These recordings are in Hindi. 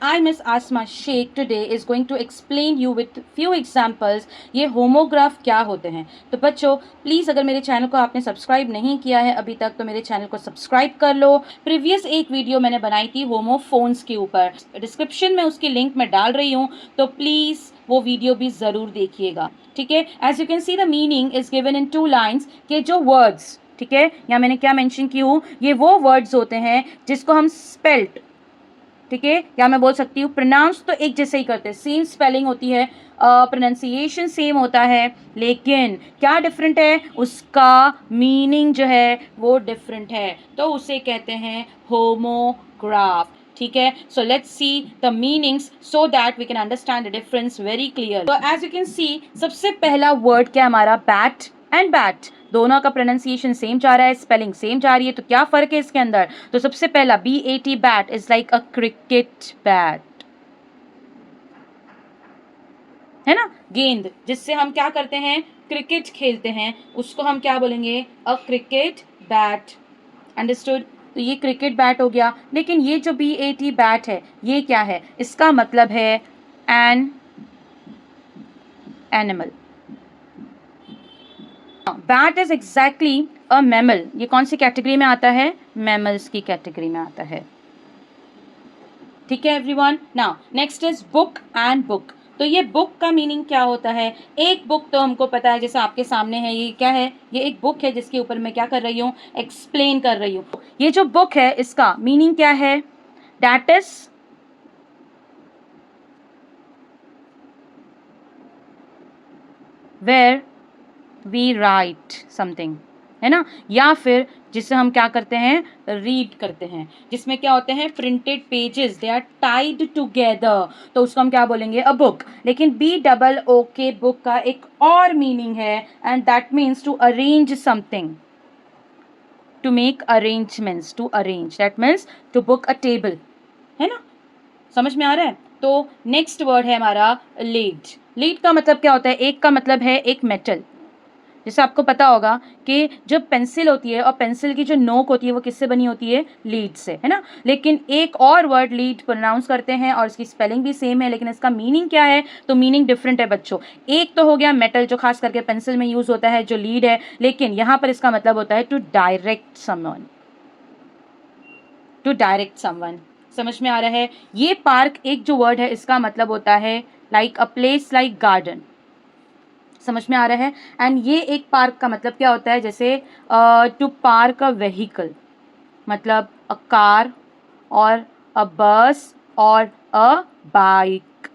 I, Miss Asma Sheikh, today is going to explain you with few examples ये होमोग्राफ क्या होते हैं। तो बच्चों प्लीज़ अगर मेरे चैनल को आपने सब्सक्राइब नहीं किया है अभी तक तो मेरे चैनल को सब्सक्राइब कर लो। प्रीवियस एक वीडियो मैंने बनाई थी होमोफोन्स के ऊपर, डिस्क्रिप्शन में उसकी लिंक मैं डाल रही हूँ, तो प्लीज़ वो वीडियो भी ज़रूर देखिएगा। ठीक है, as you can see the meaning is given in 2 lines के जो वर्ड्स, ठीक है, यहाँ मैंने क्या मेंशन की हूँ, ये वो वर्ड्स होते हैं जिसको हम स्पेल्ड, ठीक है, या मैं बोल सकती हूँ प्रोनाउंस तो एक जैसे ही करते हैं, सेम स्पेलिंग होती है, प्रोनाउंसिएशन सेम होता है, लेकिन क्या डिफरेंट है, उसका मीनिंग जो है वो डिफरेंट है, तो उसे कहते हैं होमोग्राफ। ठीक है, so let's see the meanings so that we can understand the difference very clear. तो एज यू कैन सी सबसे पहला वर्ड क्या हमारा, बैट एंड बैट, दोनों का प्रोनाउंसिएशन सेम जा रहा है, स्पेलिंग सेम जा रही है, तो क्या फर्क है इसके अंदर। तो सबसे पहला BAT bat is like a cricket bat, है ना, गेंद जिससे हम क्या करते हैं, क्रिकेट खेलते हैं, उसको हम क्या बोलेंगे, अ क्रिकेट बैट। अंडरस्टूड, तो ये क्रिकेट बैट हो गया। लेकिन ये जो BAT बैट है ये क्या है, इसका मतलब है an animal. Bat is exactly a mammal, ये कौन सी कैटेगरी में आता है, मैमल्स की कैटेगरी में आता है। ठीक है everyone, now next is book and book. तो ये बुक का मीनिंग क्या होता है, एक बुक तो हमको पता है, जैसे आपके सामने है, ये क्या है, ये एक बुक है जिसके ऊपर मैं क्या कर रही हूँ, एक्सप्लेन कर रही हूँ। ये जो बुक है इसका मीनिंग क्या है, that is where we write something, है ना, या फिर जिसे हम क्या करते हैं, रीड करते हैं, जिसमें क्या होते हैं, printed pages, they are tied together, तो उसको हम क्या बोलेंगे, अ बुक। लेकिन BOOK बुक का एक और मीनिंग है, and that means to arrange something, to make arrangements, to arrange, that means to book a table, है ना, समझ में आ रहा है। तो नेक्स्ट वर्ड है हमारा लीड। लीड का मतलब क्या होता है, एक का मतलब है एक मेटल, जैसे आपको पता होगा कि जो पेंसिल होती है और पेंसिल की जो नोक होती है वो किससे बनी होती है, लीड से, है ना। लेकिन एक और वर्ड लीड प्रोनाउंस करते हैं और इसकी स्पेलिंग भी सेम है, लेकिन इसका मीनिंग क्या है, तो मीनिंग डिफरेंट है बच्चों। एक तो हो गया मेटल जो खास करके पेंसिल में यूज होता है, जो लीड है, लेकिन यहाँ पर इसका मतलब होता है to direct someone, to direct someone. समझ में आ रहा है। ये पार्क एक जो वर्ड है इसका मतलब होता है like a place like garden, समझ में आ रहा है। एंड ये एक पार्क का मतलब क्या होता है, जैसे टू पार्क अ व्हीकल, मतलब अ कार और अ बस और अ बाइक।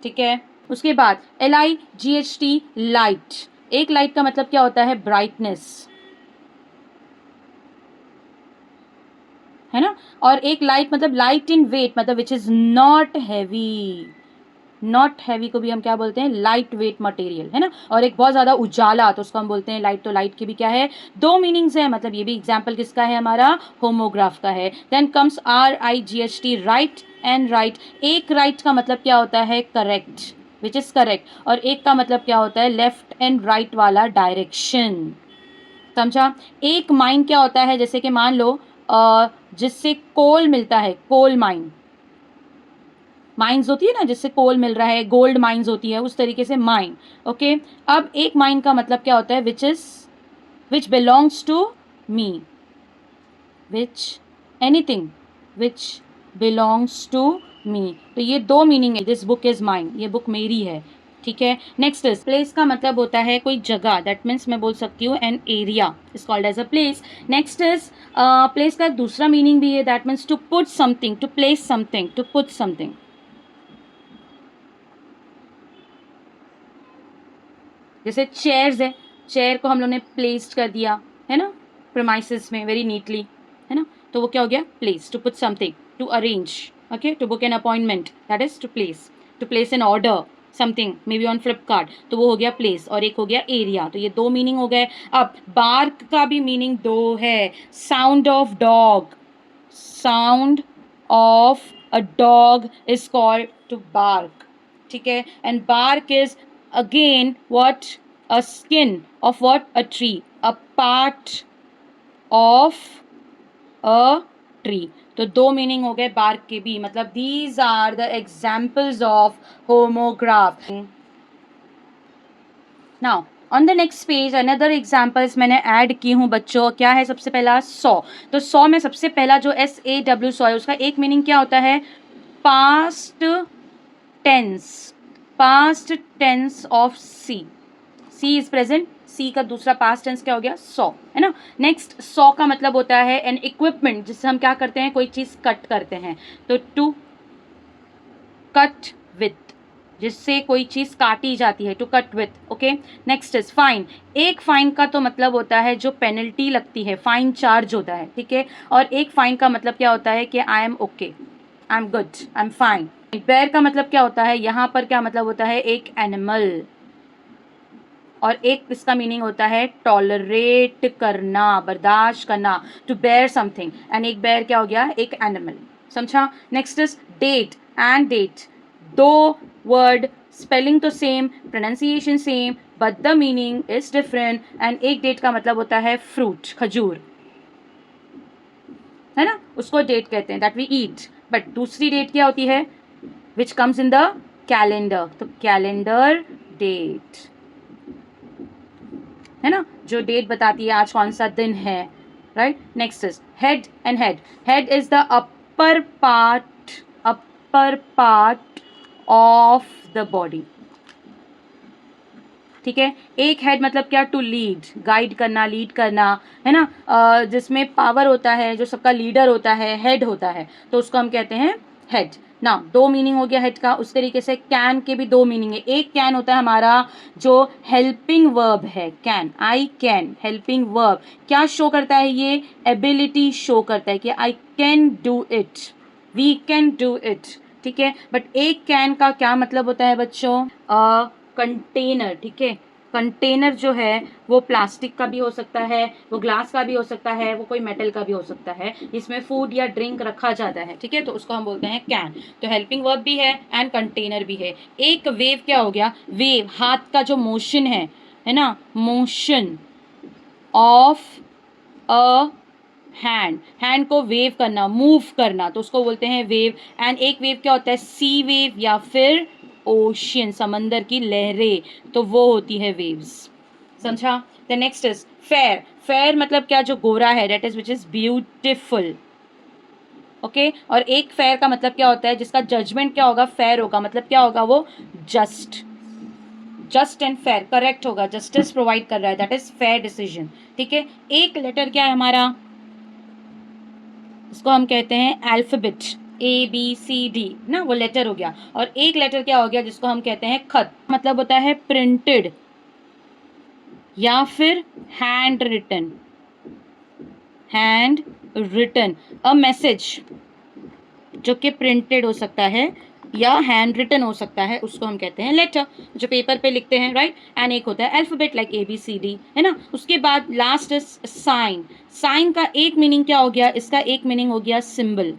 ठीक है, उसके बाद LIGHT लाइट, एक लाइट का मतलब क्या होता है, ब्राइटनेस, है ना। और एक लाइट मतलब लाइट इन वेट, मतलब which is not heavy, not heavy को भी हम क्या बोलते हैं, लाइट वेट मटेरियल, है ना। और एक बहुत ज़्यादा उजाला, तो उसको हम बोलते हैं लाइट। तो लाइट की भी क्या है, दो मीनिंग्स है, मतलब ये भी एग्जाम्पल किसका है, हमारा होमोग्राफ का है। Then comes RIGHT right and write. एक राइट का मतलब क्या होता है, करेक्ट, विच इज करेक्ट, और एक का मतलब क्या होता है, लेफ्ट एंड राइट वाला डायरेक्शन, समझा। एक माइन क्या होता है, जैसे कि मान लो जिससे कोल मिलता है, कोल माइन, माइंस होती है ना जिससे कोल मिल रहा है, गोल्ड माइंस होती है, उस तरीके से माइन। ओके, अब एक माइन का मतलब क्या होता है, which belongs to me, which anything which belongs to me. तो ये दो मीनिंग है, दिस बुक इज माइन, ये बुक मेरी है। ठीक है, नेक्स्ट इज प्लेस का मतलब होता है कोई जगह, दैट मीन्स मैं बोल सकती हूँ an area is called as a place. Next is place का दूसरा मीनिंग भी है, that means to put something, to place something, to put something. जैसे चेयर्स है, चेयर को हम लोग ने प्लेस्ड कर दिया, है ना, प्रेमाइसेस में वेरी नीटली, है ना, तो वो क्या हो गया, place, to put something, to arrange, okay, to book an appointment, that is to place an order something may be on Flipkart, तो वो हो गया प्लेस, और एक हो गया एरिया। तो ये दो मीनिंग हो गए। अब बार्क का भी मीनिंग दो है, sound of dog, sound of a dog is called to bark. ठीक है, and bark is again what, a skin of what, a tree, a part of a tree. तो दो मीनिंग हो गए बार्क के भी, मतलब these are the examples of homograph. Now on the next page another examples मैंने ऐड की हूँ बच्चों. क्या है सबसे पहला? सॉ. तो सॉ में सबसे पहला जो SAW सॉ है, उसका एक मीनिंग क्या होता है? Past tense. Past tense of see. See is present, see का दूसरा पास्ट टेंस क्या हो गया? सॉ, है ना. नेक्स्ट सॉ का मतलब होता है एन इक्विपमेंट, जिससे हम क्या करते हैं? कोई चीज़ कट करते हैं. तो टू कट विथ, जिससे कोई चीज़ काटी जाती है, to cut with. Okay. Next is fine. एक फाइन का तो मतलब होता है जो पेनल्टी लगती है, फाइन चार्ज होता है, ठीक है. और एक फाइन का मतलब क्या होता है? कि I am okay, I am good, I am fine. Bear का मतलब क्या होता है? यहाँ पर क्या मतलब होता है? एक एनिमल. और एक इसका मीनिंग होता है टॉलरेट करना, बर्दाश्त करना, टू बेयर समथिंग. एंड एक बेयर क्या हो गया? एक एनिमल. समझा. Next is date and date. दो वर्ड, स्पेलिंग तो same, pronunciation same, but the meaning is different. And एक डेट का मतलब होता है फ्रूट, खजूर, है ना, उसको डेट कहते हैं, दैट वी ईट. बट दूसरी डेट क्या होती है? Which comes in the calendar. तो कैलेंडर डेट, है ना, जो डेट बताती है आज कौन सा दिन है. Right. Next is head and head. Head is the upper part of the body. ठीक है. एक हेड मतलब क्या? टू लीड, गाइड करना, लीड करना, है ना. जिसमें पावर होता है, जो सबका लीडर होता है, हेड होता है, तो उसको हम कहते हैं हेड. ना दो मीनिंग हो गया हेड का. उस तरीके से कैन के भी दो मीनिंग है. एक कैन होता है हमारा जो हेल्पिंग वर्ब है, can, I can, helping verb. क्या शो करता है? ये एबिलिटी शो करता है कि I can do it, we can do it. ठीक है. बट एक कैन का क्या मतलब होता है बच्चों? कंटेनर. ठीक है. कंटेनर जो है वो प्लास्टिक का भी हो सकता है, वो ग्लास का भी हो सकता है, वो कोई मेटल का भी हो सकता है, इसमें फूड या ड्रिंक रखा जाता है. ठीक है. तो उसको हम बोलते हैं कैन. तो हेल्पिंग वर्ब भी है एंड कंटेनर भी है. एक वेव क्या हो गया? वेव, हाथ का जो मोशन है ना, motion of a hand. Hand को वेव करना, मूव करना, तो उसको बोलते हैं वेव. एंड एक वेव क्या होता है? सी वेव या फिर ओशियन, समंदर की लहरें, तो वो होती है वेव्स. समझा. The next is fair. Fair मतलब क्या? जो गोरा है, that is which is beautiful. Okay. और एक फेयर का मतलब क्या होता है? जिसका जजमेंट क्या होगा? फेयर होगा. मतलब क्या होगा वो? Just. Just and fair, correct होगा, जस्टिस प्रोवाइड कर रहा है, दैट इज फेयर डिसीजन. ठीक है. एक लेटर क्या है हमारा? इसको हम कहते हैं अल्फाबेट, ABCD ना, वो लेटर हो गया. और एक लेटर क्या हो गया? जिसको हम कहते हैं खत. मतलब होता है प्रिंटेड या फिर hand written. Hand written a message, जो कि प्रिंटेड हो सकता है या हैंड रिटन हो सकता है, उसको हम कहते हैं लेटर, जो पेपर पे लिखते हैं. राइट. एंड एक होता है अल्फाबेट लाइक ABCD, है ना. उसके बाद लास्ट इज साइन. साइन का एक मीनिंग क्या हो गया? इसका एक मीनिंग हो गया सिंबल,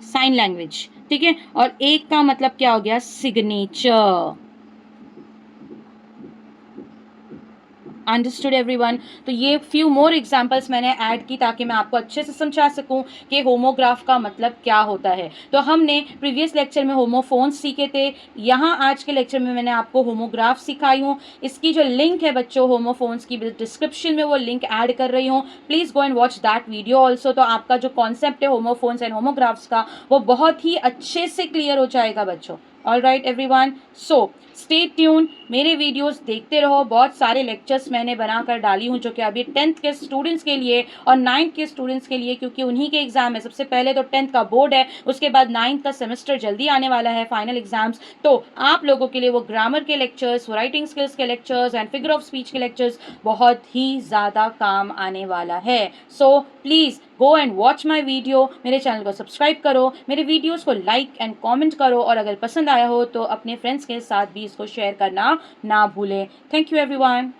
साइन लैंग्वेज. ठीक है. और एक का मतलब क्या हो गया? सिग्नेचर. Understood everyone. तो ये फ्यू मोर एग्जांपल्स मैंने ऐड की ताकि मैं आपको अच्छे से समझा सकूं कि होमोग्राफ का मतलब क्या होता है. तो हमने प्रीवियस लेक्चर में होमोफोन्स सीखे थे. यहाँ आज के लेक्चर में मैंने आपको होमोग्राफ सिखाई हूँ. इसकी जो लिंक है बच्चों होमोफोन्स की, डिस्क्रिप्शन में वो लिंक ऐड कर रही हूँ. Please go and watch that video also. तो आपका जो कॉन्सेप्ट है होमोफोन्स एंड होमोग्राफ्स का, वो बहुत ही अच्छे से क्लियर हो जाएगा बच्चों. All right everyone. So stay tune, मेरे वीडियोस देखते रहो. बहुत सारे लेक्चर्स मैंने बनाकर डाली हूँ जो कि अभी 10th के स्टूडेंट्स के लिए और 9th के स्टूडेंट्स के लिए, क्योंकि उन्हीं के एग्जाम है. सबसे पहले तो 10th का बोर्ड है, उसके बाद 9th का सेमेस्टर जल्दी आने वाला है, फाइनल एग्जाम्स. तो आप लोगों के लिए वो ग्रामर के लेक्चर्स, राइटिंग स्किल्स के lectures and figure of speech के लेक्चर्स बहुत ही ज़्यादा काम आने वाला है. So please go and watch my video. मेरे चैनल को सब्सक्राइब करो, मेरे वीडियोज़ को लाइक एंड कॉमेंट करो, और अगर पसंद आया हो तो अपने फ्रेंड्स के साथ भी इसको शेयर करना ना भूलें. Thank you everyone.